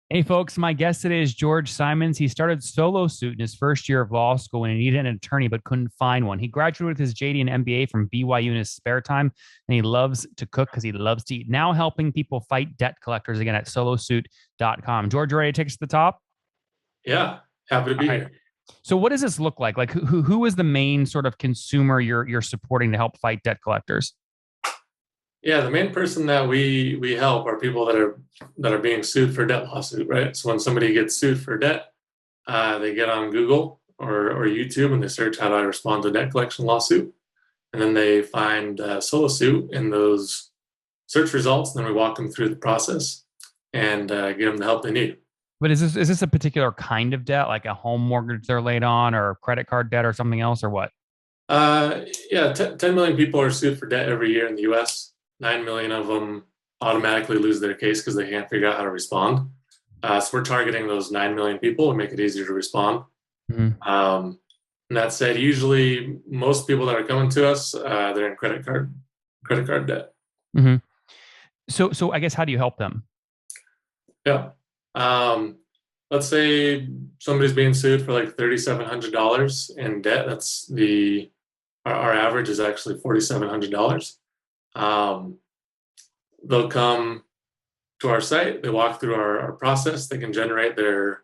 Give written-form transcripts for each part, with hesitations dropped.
Hey folks, my guest today is George Simons. He started SoloSuit in his first year of law school when he needed an attorney but couldn't find one. He graduated with his JD and MBA from BYU in his spare time, and he loves to cook because he loves to eat. Now helping people fight debt collectors again at solosuit.com. George, you ready to take us to the top? Yeah, happy to All be right. here. So what does this look like? Like who is the main sort of consumer you're supporting to help fight debt collectors? Yeah, the main person that we help are people that are being sued for debt lawsuit, right? So when somebody gets sued for debt, they get on Google or YouTube and they search how do I respond to a debt collection lawsuit, and then they find SoloSuit in those search results. And then we walk them through the process and get them the help they need. But is this a particular kind of debt, like a home mortgage they're laid on, or credit card debt, or something else, or what? Yeah, 10 million people are sued for debt every year in the US. 9 million of them automatically lose their case because they can't figure out how to respond. So we're targeting those 9 million people and make it easier to respond. Mhm. And that said, usually most people that are coming to us, they're in credit card debt. Mhm. So I guess how do you help them? Yeah. Um, let's say somebody's being sued for like $3,700 in debt. That's our average is actually $4,700. Um, they'll come to our site, they walk through our process, they can generate their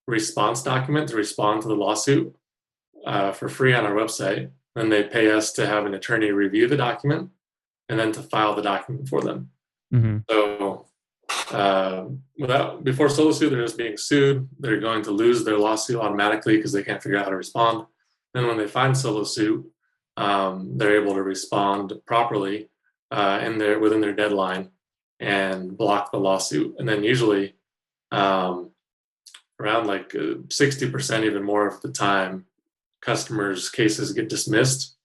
response document to respond to the lawsuit for free on our website. Then they pay us to have an attorney review the document and then to file the document for them. Hmm. So without before SoloSuit, they're just being sued. They're going to lose their lawsuit automatically because they can't figure out how to respond. Then when they find SoloSuit, they're able to respond properly within their deadline and block the lawsuit. And then usually um, around like 60%, even more of the time, customers' cases get dismissed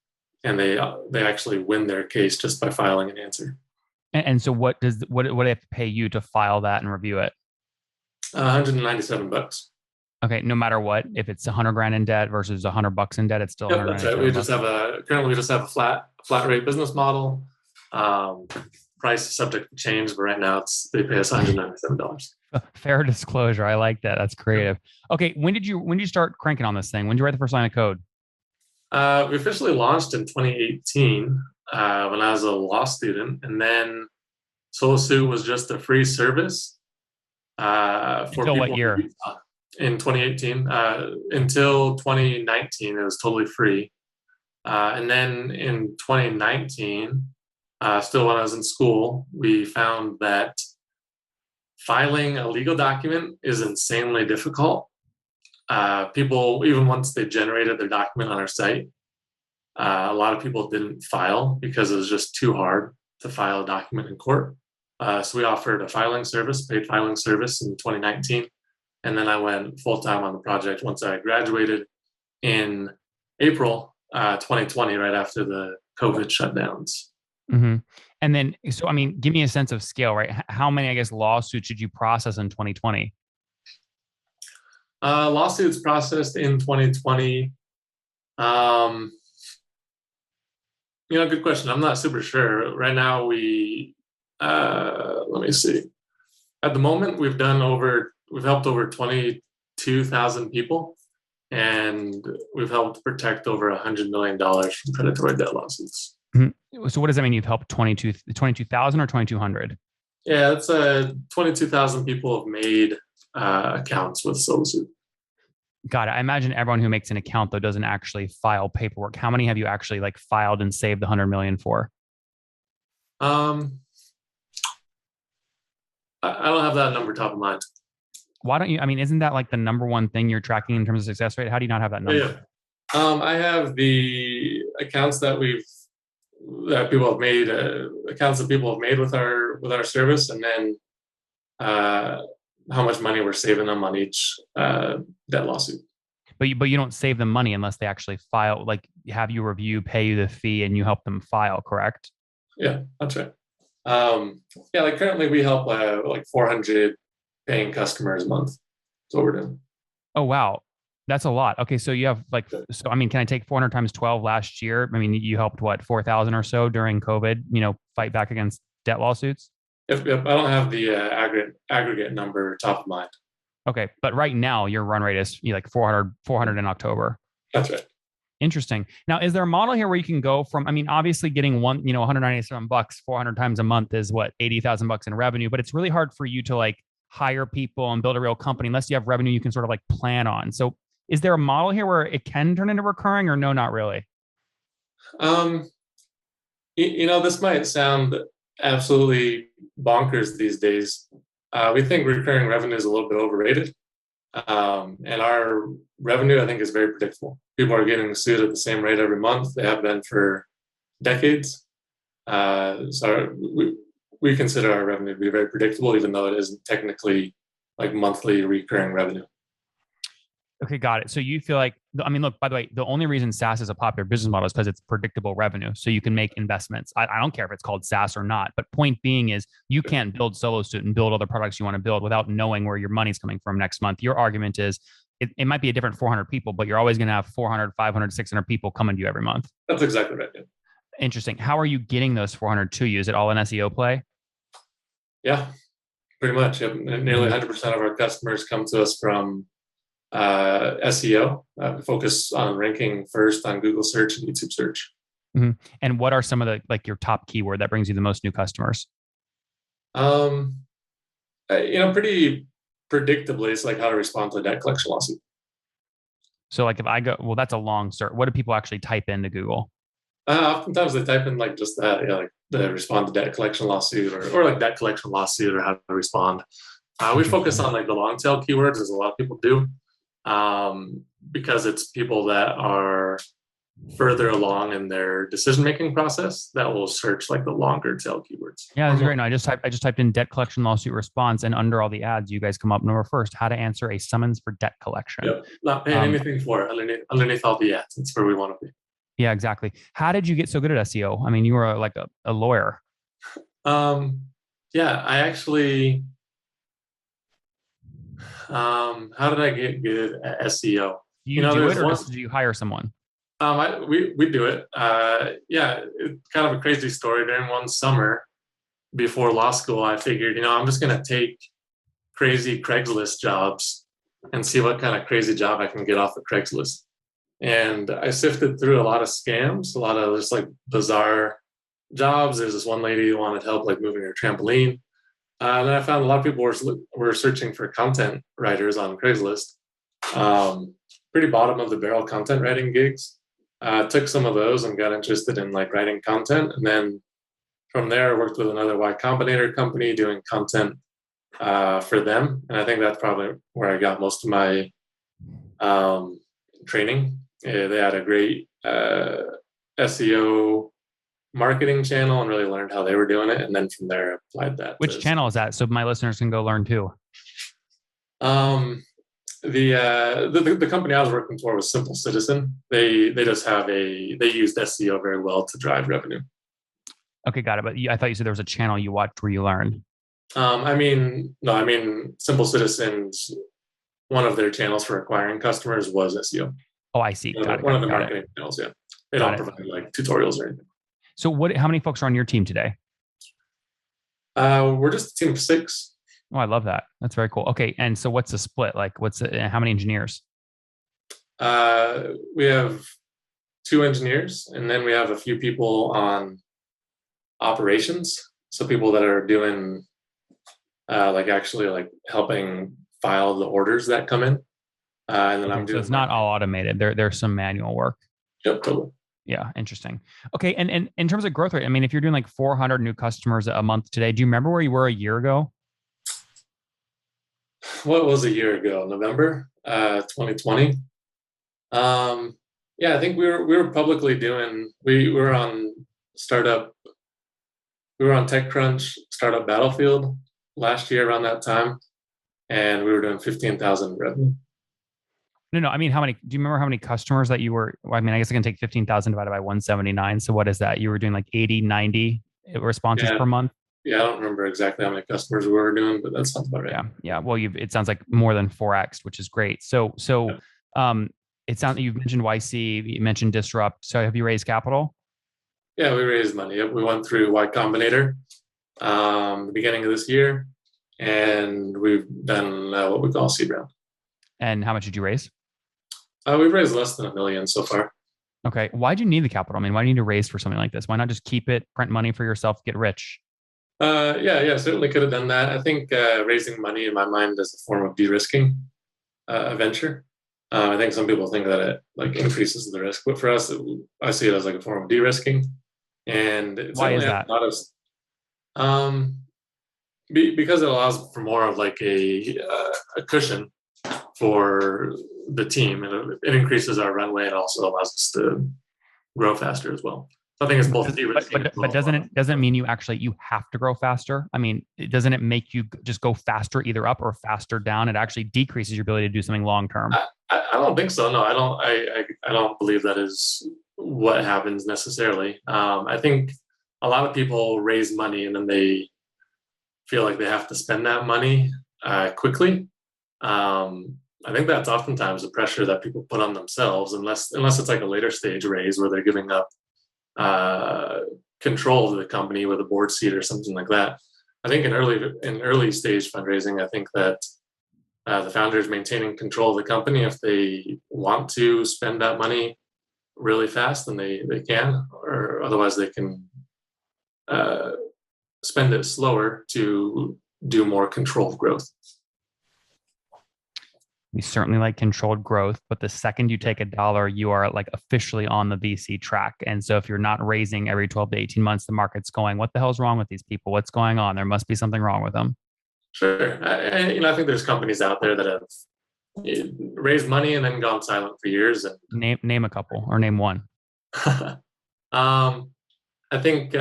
and they actually win their case just by filing an answer. And so what do they have to pay you to file that and review it? $197. Okay, no matter what, if it's 100 grand in debt versus 100 bucks in debt, it's still Yep, that's right. 197 bucks. We just have a flat rate business model. Um, Price is subject to change, but right now they pay us $197. Fair disclosure. I like that. That's Yep. creative. Okay, when did you start cranking on this thing? When did you write the first line of code? We officially launched in 2018 when I was a law student, and then SoloSuit was just a free service for Until what people in year? Utah in 2018 until 2019. It was totally free, and then in 2019, still when I was in school, we found that filing a legal document is insanely difficult. People, even once they generated their document on our site, a lot of people didn't file because it was just too hard to file a document in court. So we offered a filing service, paid filing service in 2019. And then I went full time on the project once I graduated in April 2020, right after the COVID shutdowns. Hmm. And then, so I mean, give me a sense of scale, right? How many, I guess, lawsuits did you process in 2020? Lawsuits processed in 2020. Um, Good question. I'm not super sure. Right now, let me see. At the moment, we've helped over 22,000 people, and we've helped protect over $100 million from predatory debt lawsuits. Mhm. So what does that mean? You've helped 22,000 or 2,200? Yeah, it's 22,000 people have made accounts with SoloSuit. Got it. I imagine everyone who makes an account though doesn't actually file paperwork. How many have you actually like filed and saved the 100 million for? Um, I don't have that number top of mind. Why don't you? I mean, isn't that like the number one thing you're tracking in terms of success rate? How do you not have that But number? yeah, I have the accounts that people have made, accounts that people have made with our service, and then uh, how much money we're saving them on each debt lawsuit. But you don't save them money unless they actually file, like have you review, pay you the fee, and you help them file, correct? Yeah, that's right. Yeah, like currently we help like 400 paying customers a month. That's what we're doing. Oh wow. That's a lot. Okay, so you have like, so I mean, can I take 400 times 12 last year? I mean, you helped what, 4,000 or so during COVID, fight back against debt lawsuits? if I don't have the aggregate number top of mind. Okay. But right now your run rate is like 400 in October. That's right. Interesting. Now, is there a model here where you can go from, I mean, obviously getting 197 bucks 400 times a month is what, 80,000 bucks in revenue, but it's really hard for you to like hire people and build a real company unless you have revenue you can sort of like plan on. So is there a model here where it can turn into recurring or no, not really? Um, this might sound absolutely bonkers these days. We think recurring revenue is a little bit overrated. And our revenue, I think, is very predictable. People are getting sued at the same rate every month. They have been for decades. So we consider our revenue to be very predictable, even though it isn't technically like monthly recurring revenue. Okay, got it. So you feel like, I mean, look, by the way, the only reason SaaS is a popular business model is because it's predictable revenue. So you can make investments. I don't care if it's called SaaS or not, but point being is you can't build SoloSuit and build other products you want to build without knowing where your money's coming from next month. Your argument is it might be a different 400 people, but you're always going to have 400, 500, 600 people coming to you every month. That's exactly right. Yeah. Interesting. How are you getting those 400 to you? Is it all an SEO play? Yeah, pretty much. Yep. Nearly 100% of our customers come to us from SEO. We focus on ranking first on Google search and YouTube search. Mm-hmm. And what are some of the like your top keyword that brings you the most new customers? Um, pretty predictably, it's like how to respond to a debt collection lawsuit. So like if I go, well, that's a long search. What do people actually type into Google? Oftentimes they type in like just that, like the respond to debt collection lawsuit or like debt collection lawsuit or how to respond. We focus on like the long tail keywords, as a lot of people do, because it's people that are further along in their decision making process that will search like the longer tail keywords. Yeah, that's great. No, I just typed in debt collection lawsuit response, and under all the ads, you guys come up number first. How to answer a summons for debt collection. Yep. Not paying anything for it underneath all the ads. That's where we want to be. Yeah, exactly. How did you get so good at SEO? I mean, you were like a lawyer. Yeah, I actually. How did I get good at SEO? Do you do it, or do you hire someone? We do it. Yeah, it's kind of a crazy story. During one summer before law school, I figured, I'm just going to take crazy Craigslist jobs and see what kind of crazy job I can get off of Craigslist. And I sifted through a lot of scams, a lot of just like bizarre jobs. There's this one lady who wanted help like moving her trampoline. And then I found a lot of people were searching for content writers on Craigslist. Pretty bottom of the barrel content writing gigs. Took some of those and got interested in like writing content. And then from there, I worked with another Y Combinator company doing content for them. And I think that's probably where I got most of my training. They had a great SEO marketing channel and really learned how they were doing it. And then from there, I applied that. Which channel is that? So my listeners can go learn too. The company I was working for was Simple Citizen. They just have they used SEO very well to drive revenue. Okay, got it. But I thought you said there was a channel you watched where you learned. Simple Citizen's one of their channels for acquiring customers was SEO. Oh, I see. Got it. One of the marketing channels. Yeah, they don't provide like tutorials or anything. So how many folks are on your team today? We're just a team of 6. Oh, I love that. That's very cool. Okay. And so what's the split? Like how many engineers? We have 2 engineers, and then we have a few people on operations. So people that are doing actually helping file the orders that come in. And then I'm doing. So it's not all automated. There's some manual work. Yep, totally. Yeah, interesting. Okay, and in terms of growth rate, I mean, if you're doing like 400 new customers a month today, do you remember where you were a year ago? What was a year ago? November 2020. Yeah, I think we were publicly doing. We were on startup. We were on TechCrunch, Startup Battlefield last year around that time, and we were doing 15,000 revenue. No. I mean, do you remember how many customers that you were? I mean, I guess I can take 15,000 divided by 179. So what is that? You were doing like 80, 90 responses per month? Yeah, I don't remember exactly how many customers we were doing, but that sounds about right. Yeah. Well, it sounds like more than 4x, which is great. So, it sounds you've mentioned YC, you mentioned Disrupt. So have you raised capital? Yeah, we raised money. We went through Y Combinator. the beginning of this year, and we've done what we call seed round. And how much did you raise? We've raised less than 1 million so far. Okay. Why do you need the capital? I mean, why do you need to raise for something like this? Why not just keep it, print money for yourself, get rich? Yeah, certainly could have done that. I think raising money in my mind is a form of de-risking a venture. I think some people think that it like increases the risk, but for us, I see it as like a form of de-risking, and it Why certainly is has that? a lot of because it allows for more of like a cushion for the team, and it increases our runway. It also allows us to grow faster as well. So I think it's But, both de-risking as but well. doesn't it mean you have to grow faster? I mean, doesn't it make you just go faster either up or faster down? It actually decreases your ability to do something long term. I don't think so. No, I don't. I don't believe that is what happens necessarily. I think a lot of people raise money and then they feel like they have to spend that money quickly. I think that's oftentimes the pressure that people put on themselves, unless it's like a later stage raise where they're giving up uh, control of the company with a board seat or something like that. I think in early stage fundraising, I think that the founder is maintaining control of the company. If they want to spend that money really fast, then they can, or otherwise they can uh, spend it slower to do more controlled growth. We certainly like controlled growth, but the second you take a dollar, you are like officially on the VC track. And so if you're not raising every 12 to 18 months, the market's going, what the hell's wrong with these people? What's going on? There must be something wrong with them. Sure, I think there's companies out there that have raised money and then gone silent for years. And Name a couple or name one. um, I think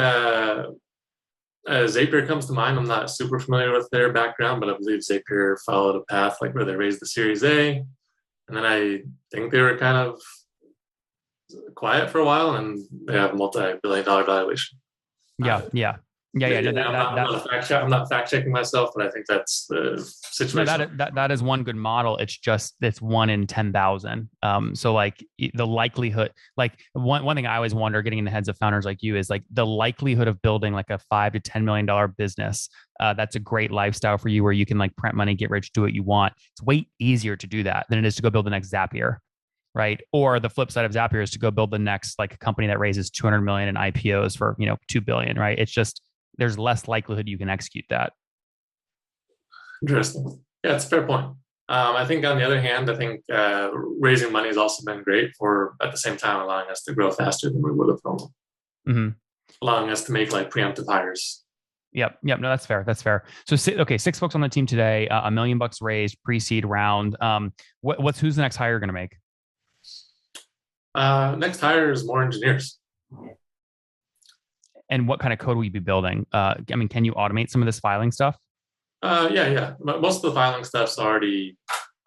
Zapier comes to mind. I'm not super familiar with their background, but I believe Zapier followed a path like where they raised the Series A, and then I think they were kind of quiet for a while, and they have a multi-billion-dollar valuation. Yeah, Uh, yeah, yeah, yeah. No, I'm not fact checking myself, but I think that's the no, situation. that is one good model. It's one in 10,000. So like the likelihood, like one thing I always wonder, getting in the heads of founders like you, is like the likelihood of building like a $5 to $10 million business. That's a great lifestyle for you, where you can like print money, get rich, do what you want. It's way easier to do that than it is to go build the next Zapier, right? Or the flip side of Zapier is to go build the next like company that raises 200 million in IPOs for 2 billion, right? It's just there's less likelihood you can execute that. Interesting. Yeah, it's a fair point. I think on the other hand, I think raising money has also been great for at the same time allowing us to grow faster than we would have normally, Mm-hmm. allowing us to make like preemptive hires. Yep. Yep. No, that's fair. That's fair. So, okay, 6 folks on the team today, $1 million raised, pre-seed round. Who's the next hire going to make? Next hire is more engineers. And what kind of code will you be building? I mean, can you automate some of this filing stuff? Yeah. But most of the filing stuff's already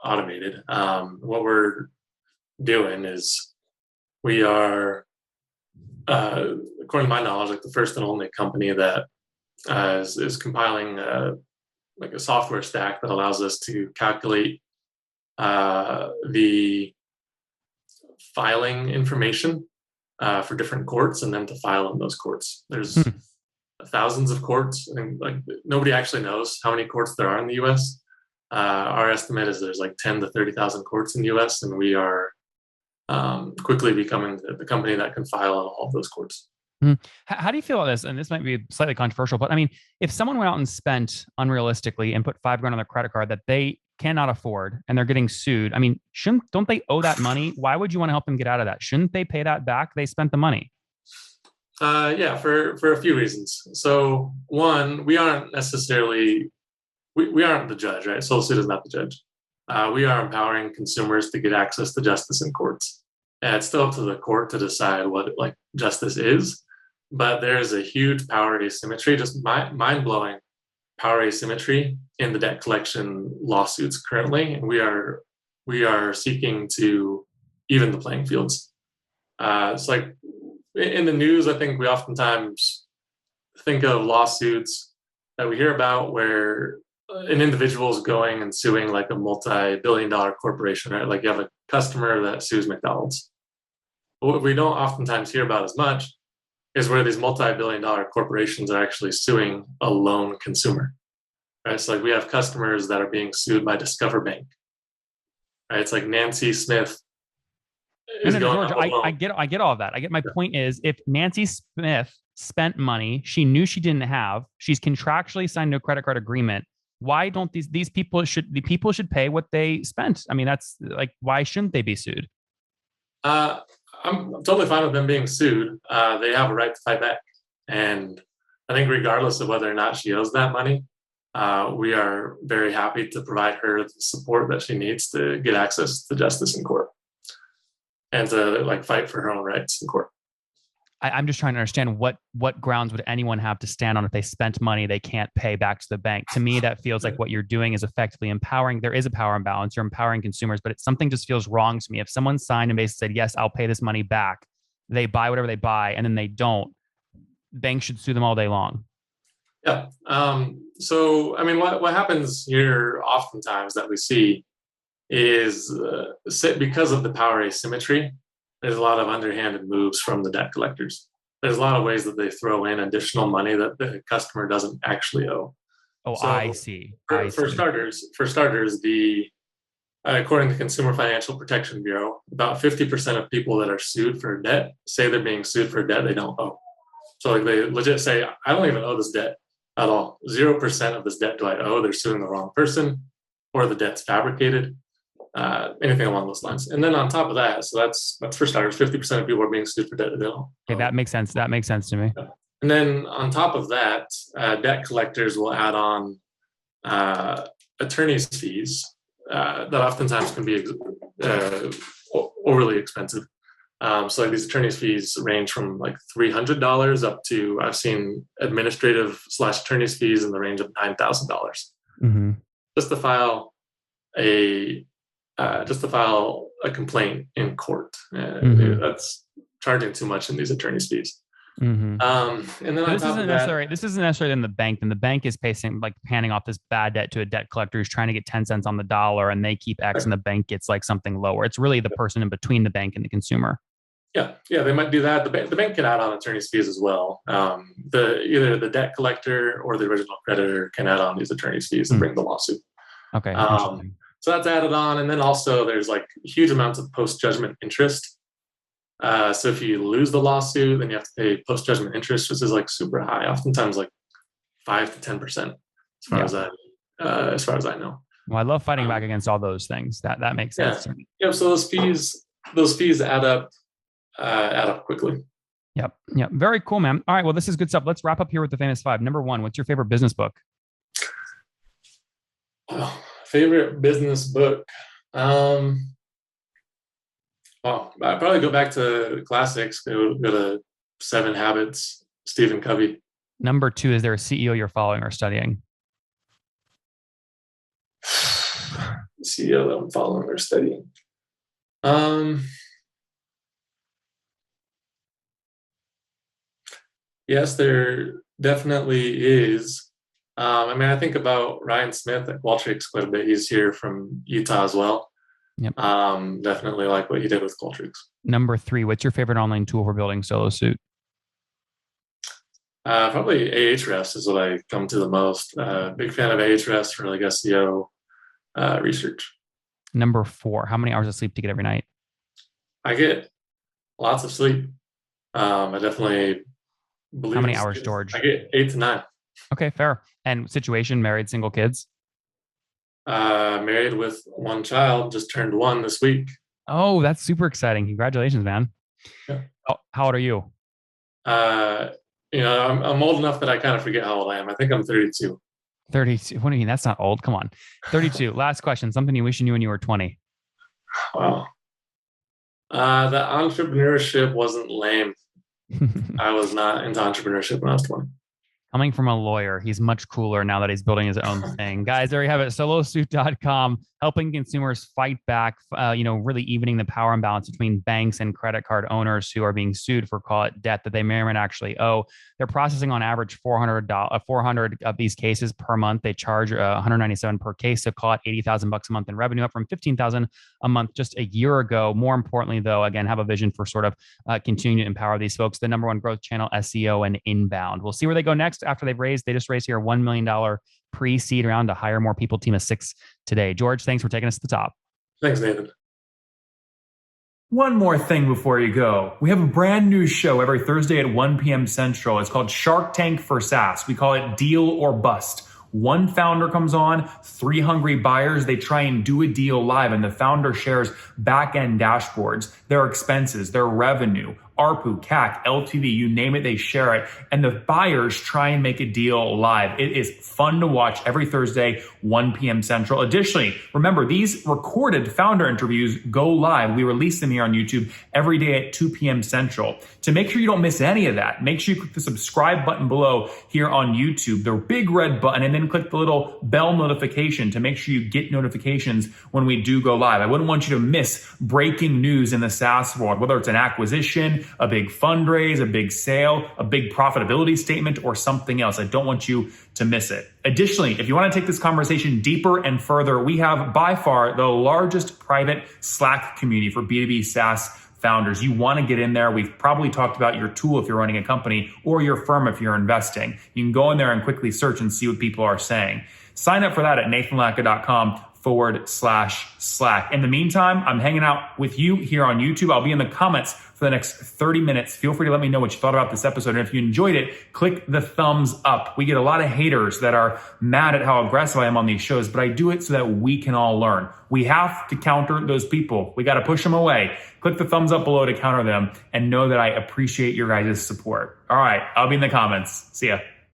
automated. What we're doing is we are, according to my knowledge, like the first and only company that is compiling like a software stack that allows us to calculate the filing information for different courts and then to file in those courts. There's Hmm. thousands of courts, and like nobody actually knows how many courts there are in the U.S. Our estimate is there's like 10 to 30,000 courts in the U.S., and we are quickly becoming the company that can file in all of those courts. Hmm. How do you feel about this? And this might be slightly controversial, but I mean, if someone went out and spent unrealistically and put 5 grand on their credit card that they cannot afford and they're getting sued, I mean, don't they owe that money? Why would you want to help them get out of that? Shouldn't they pay that back? They spent the money. Yeah, for a few reasons. So one, we aren't the judge, right? SoloSuit is not the judge. We are empowering consumers to get access to justice in courts. And it's still up to the court to decide what like justice is, but there's a huge power asymmetry, just mind blowing power asymmetry in the debt collection lawsuits currently, and we are seeking to even the playing fields. It's like in the news, I think we oftentimes think of lawsuits that we hear about where an individual is going and suing like a multi-billion-dollar corporation, right? Like you have a customer that sues McDonald's. But what we don't oftentimes hear about as much is where these multi-billion-dollar corporations are actually suing a lone consumer. Right? It's like we have customers that are being sued by Discover Bank. Right? It's like Nancy Smith No, is no, no, going George, out with loan. I get all of that. I get my point is if Nancy Smith spent money she knew she didn't have, she's contractually signed a credit card agreement. Why don't these people should the people should pay what they spent? I mean, that's like why shouldn't they be sued? Uh, I'm totally fine with them being sued. They have a right to fight back, and I think regardless of whether or not she owes that money, we are very happy to provide her the support that she needs to get access to justice in court and to like fight for her own rights in court. I'm just trying to understand what grounds would anyone have to stand on if they spent money they can't pay back to the bank. To me, that feels like what you're doing is effectively empowering. There is a power imbalance. You're empowering consumers, but it's something just feels wrong to me. If someone signed and basically said, "Yes, I'll pay this money back," they buy whatever they buy, and then they don't. Banks should sue them all day long. Yeah. So, I mean, what happens here oftentimes that we see is because of the power asymmetry, there's a lot of underhanded moves from the debt collectors. There's a lot of ways that they throw in additional money that the customer doesn't actually owe. Oh, I So, see. for, for starters, the according to the Consumer Financial Protection Bureau, about 50% of people that are sued for debt say they're being sued for debt they don't owe. So like they legit say, I don't even owe this debt at all. 0% of this debt do I owe. They're suing the wrong person or the debt's fabricated, anything along those lines. And then on top of that, so that's for starters, 50% of people are being sued for debt they don't Okay, owe. that makes sense. That makes sense to me. And then on top of that, debt collectors will add on attorney's fees that oftentimes can be overly expensive. So like these attorney's fees range from like $300 up to I've seen administrative / attorney's fees in the range of $9,000 Mm-hmm. just to file a just to file a complaint in court. Mm-hmm. That's charging too much in these attorney's fees. Mm-hmm. And then So on top of that, this isn't necessarily in the bank. Then the bank is paying like handing off this bad debt to a debt collector who's trying to get 10 cents on the dollar and they keep X and the bank gets like something lower. It's really the person in between the bank and the consumer. yeah, they might do that. The bank can add on attorney's fees as well. Either the debt collector or the original creditor can add on these attorney's fees and bring the lawsuit. Okay. Um, so that's added on, and then also there's like huge amounts of post judgment interest. So if you lose the lawsuit, then you have to pay post judgment interest, which is like super high, oftentimes like 5 to 10%, as far as I know. Well, I love fighting back against all those things. That makes sense to me. Yeah. So those fees add up quickly. Yep. Yep. Very cool, man. All right. Well, this is good stuff. Let's wrap up here with the famous five. Number one, what's your favorite business book? Oh, favorite business book. Well, I'd probably go back to the classics. Go to Seven Habits, Stephen Covey. Number two, is there a CEO you're following or studying? CEO that I'm following or studying. Yes, there definitely is. I mean, I think about Ryan Smith at Qualtrics quite a bit. He's here from Utah as well. Yep. Definitely like what he did with Qualtrics. Number three, what's your favorite online tool for building SoloSuit? Probably Ahrefs is what I come to the most. Big fan of Ahrefs for like SEO research. Number four, how many hours of sleep do you get every night? I get lots of sleep. I definitely believe. How many hours, George? I get 8 to 9. Okay, fair. And situation, married, single, kids? Married with one child, just turned 1 this week. Oh, that's super exciting. Congratulations, man. Yeah. How old are you? I'm old enough that I kind of forget how old I am. I think I'm 32. 32. What do you mean? That's not old. Come on. 32. Last question. Something you wish you knew when you were 20. Wow. The entrepreneurship wasn't lame. I was not into entrepreneurship when I was 20. Coming from a lawyer, he's much cooler now that he's building his own thing. Guys, there you have it. SoloSuit.com, helping consumers fight back, really evening the power imbalance between banks and credit card owners who are being sued for, call it, debt that they may or may not actually owe. They're processing on average 400 of these cases per month. They charge 197 per case, so call it 80,000 bucks a month in revenue, up from 15,000 a month just a year ago. More importantly, though, again, have a vision for sort of continuing to empower these folks. The number one growth channel, SEO and inbound. We'll see where they go next after they just raised here $1 million pre-seed round to hire more people, team of 6 today. George, thanks for taking us to the top. Thanks, Nathan. One more thing before you go. We have a brand new show every Thursday at 1 p.m. Central. It's called Shark Tank for SaaS. We call it Deal or Bust. One founder comes on, 3 hungry buyers, they try and do a deal live, and the founder shares back-end dashboards, their expenses, their revenue, ARPU, CAC, LTV, you name it, they share it. And the buyers try and make a deal live. It is fun to watch every Thursday, 1 p.m. Central. Additionally, remember, these recorded founder interviews go live. We release them here on YouTube every day at 2 p.m. Central. To make sure you don't miss any of that, make sure you click the subscribe button below here on YouTube, the big red button, and then click the little bell notification to make sure you get notifications when we do go live. I wouldn't want you to miss breaking news in the SaaS world, whether it's an acquisition, a big fundraise, a big sale, a big profitability statement, or something else. I don't want you to miss it. Additionally, if you want to take this conversation deeper and further, we have by far the largest private Slack community for B2B SaaS founders. You want to get in there. We've probably talked about your tool if you're running a company or your firm if you're investing. You can go in there and quickly search and see what people are saying. Sign up for that at nathanlatka.com/Slack. In the meantime, I'm hanging out with you here on YouTube. I'll be in the comments for the next 30 minutes. Feel free to let me know what you thought about this episode. And if you enjoyed it, click the thumbs up. We get a lot of haters that are mad at how aggressive I am on these shows, but I do it so that we can all learn. We have to counter those people. We got to push them away. Click the thumbs up below to counter them and know that I appreciate your guys' support. All right, I'll be in the comments. See ya.